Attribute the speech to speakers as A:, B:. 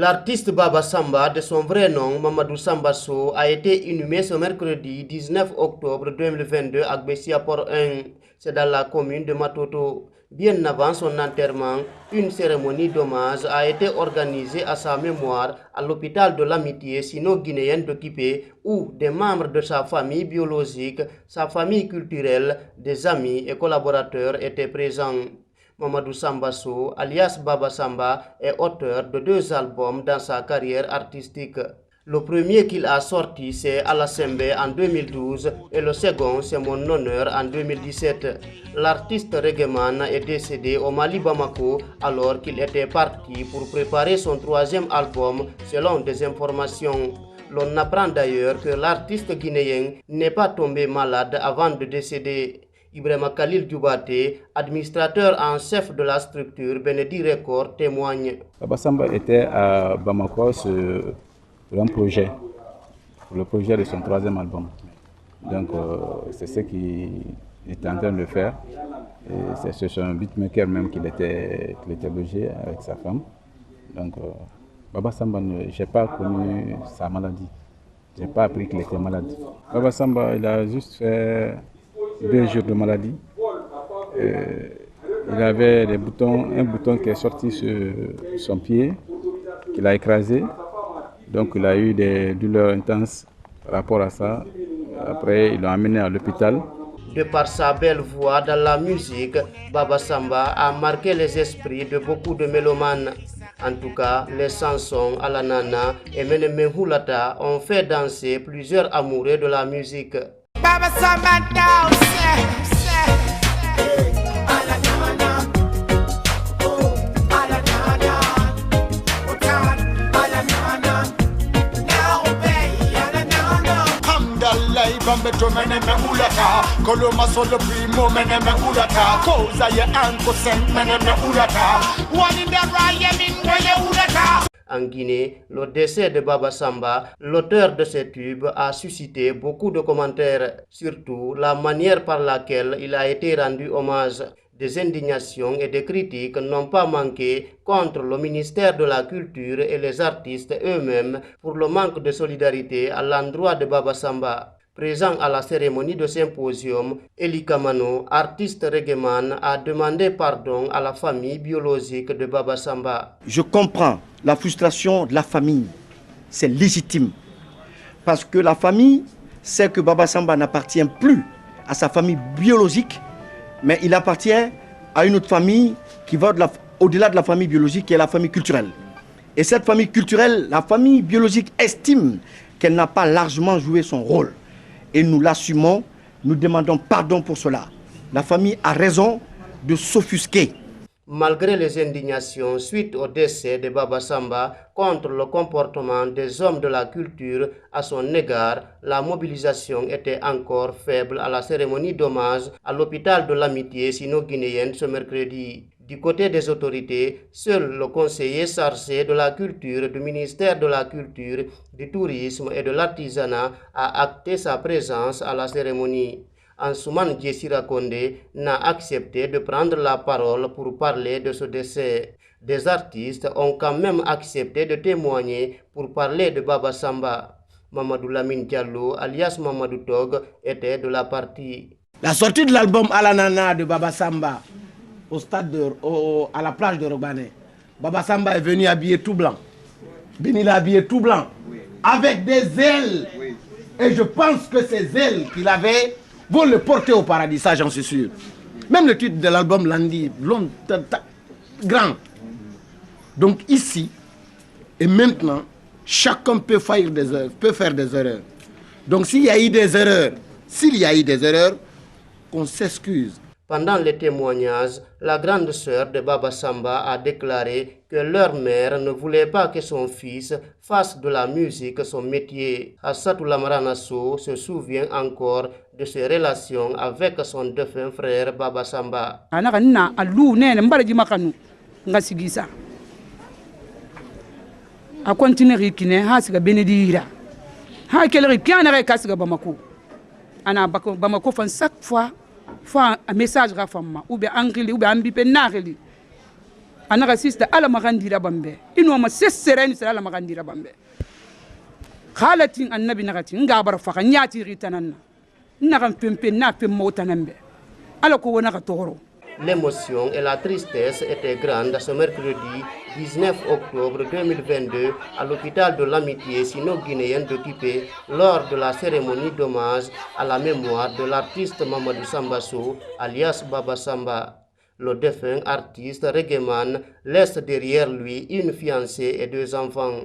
A: L'artiste Baba Samba, de son vrai nom Mamadou Sambasso, a été inhumé ce mercredi 19 octobre 2022 à Bessia Port 1, c'est dans la commune de Matoto. Bien avant son enterrement, une cérémonie d'hommage a été organisée à sa mémoire à l'hôpital de l'Amitié sino-guinéenne d'Occupé, où des membres de sa famille biologique, sa famille culturelle, des amis et collaborateurs étaient présents. Mamadou Sambasso, alias Baba Samba, est auteur de 2 albums dans sa carrière artistique. Le premier qu'il a sorti, c'est Alasembe en 2012 et le second, c'est Mon Honneur en 2017. L'artiste reggaeman est décédé au Mali Bamako alors qu'il était parti pour préparer son 3e album selon des informations. L'on apprend d'ailleurs que l'artiste guinéen n'est pas tombé malade avant de décéder. Ibrahima Khalil Djoubate, administrateur en chef de la structure Benedi Record, témoigne.
B: Baba Samba était à Bamako sur un projet, pour le projet de son 3e album. Donc c'est ce qu'il était en train de faire. C'est sur un beatmaker même qu'il était logé avec sa femme. Donc Baba Samba, je n'ai pas connu sa maladie. Je n'ai pas appris qu'il était malade. Baba Samba, il a juste fait 2 jours de maladie. Il avait un bouton qui est sorti sur son pied, qu'il a écrasé. Donc il a eu des douleurs intenses par rapport à ça. Après, ils l'ont amené à l'hôpital.
A: De par sa belle voix dans la musique, Baba Samba a marqué les esprits de beaucoup de mélomanes. En tout cas, les chansons Alanana et Meneme Hulata ont fait danser plusieurs amoureux de la musique. Baba Samba
C: Bambeto meneme ulata, koloma solo primo meneme ulata, koza ye anko sen meneme ulata, one in the raya mingoye ulata.
A: En Guinée, le décès de Baba Samba, l'auteur de ces tubes, a suscité beaucoup de commentaires, surtout la manière par laquelle il a été rendu hommage. Des indignations et des critiques n'ont pas manqué contre le ministère de la Culture et les artistes eux-mêmes pour le manque de solidarité à l'endroit de Baba Samba. Présent à la cérémonie de symposium, Eli Kamano, artiste reggaeman, a demandé pardon à la famille biologique de Baba Samba.
D: Je comprends la frustration de la famille, c'est légitime. Parce que la famille sait que Baba Samba n'appartient plus à sa famille biologique, mais il appartient à une autre famille qui va au-delà de la famille biologique, qui est la famille culturelle. Et cette famille culturelle, la famille biologique estime qu'elle n'a pas largement joué son rôle. Et nous l'assumons, nous demandons pardon pour cela. La famille a raison de s'offusquer.
A: Malgré les indignations suite au décès de Baba Samba contre le comportement des hommes de la culture à son égard, la mobilisation était encore faible à la cérémonie d'hommage à l'hôpital de l'Amitié sino-guinéenne ce mercredi. Du côté des autorités, seul le conseiller chargé de la culture du ministère de la Culture, du Tourisme et de l'Artisanat a acté sa présence à la cérémonie. Ansoumane Djessira Kondé n'a accepté de prendre la parole pour parler de ce décès. Des artistes ont quand même accepté de témoigner pour parler de Baba Samba. Mamadou Lamine Diallo, alias Mamadou Tog, était de la partie.
E: La sortie de l'album Alanana de Baba Samba au stade à la plage de Robané. Baba Samba est venu habillé tout blanc. Bini l'a habillé tout blanc, avec des ailes. Et je pense que ces ailes qu'il avait vont le porter au paradis, ça j'en suis sûr. Même le titre de l'album Landi, grand. Donc ici et maintenant, chacun peut faire des erreurs. Donc s'il y a eu des erreurs, qu'on s'excuse.
A: Pendant les témoignages, la grande sœur de Baba Samba a déclaré que leur mère ne voulait pas que son fils fasse de la musique son métier. Assatou Lamaranasso se souvient encore de ses relations avec son défunt frère Baba Samba.
F: A continué rikine ha siga benedira ha kelere pianere ka siga Bamako ana Bamako fan chaque fois un message ra femme ou bien angeli ou bien ambipe nareli anaga sista ala magandira bambe ino ma sessereni sala ala magandira bambe khalatin annabi nagati ngabar faka nyati ritananna nagam pempe na pem motanambe ala ko wona ka toro.
A: L'émotion et la tristesse étaient grandes ce mercredi 19 octobre 2022 à l'hôpital de l'Amitié sino-guinéenne d'Occupé lors de la cérémonie d'hommage à la mémoire de l'artiste Mamadou Sambasso alias Baba Samba. Le défunt artiste reggaeman laisse derrière lui une fiancée et 2 enfants.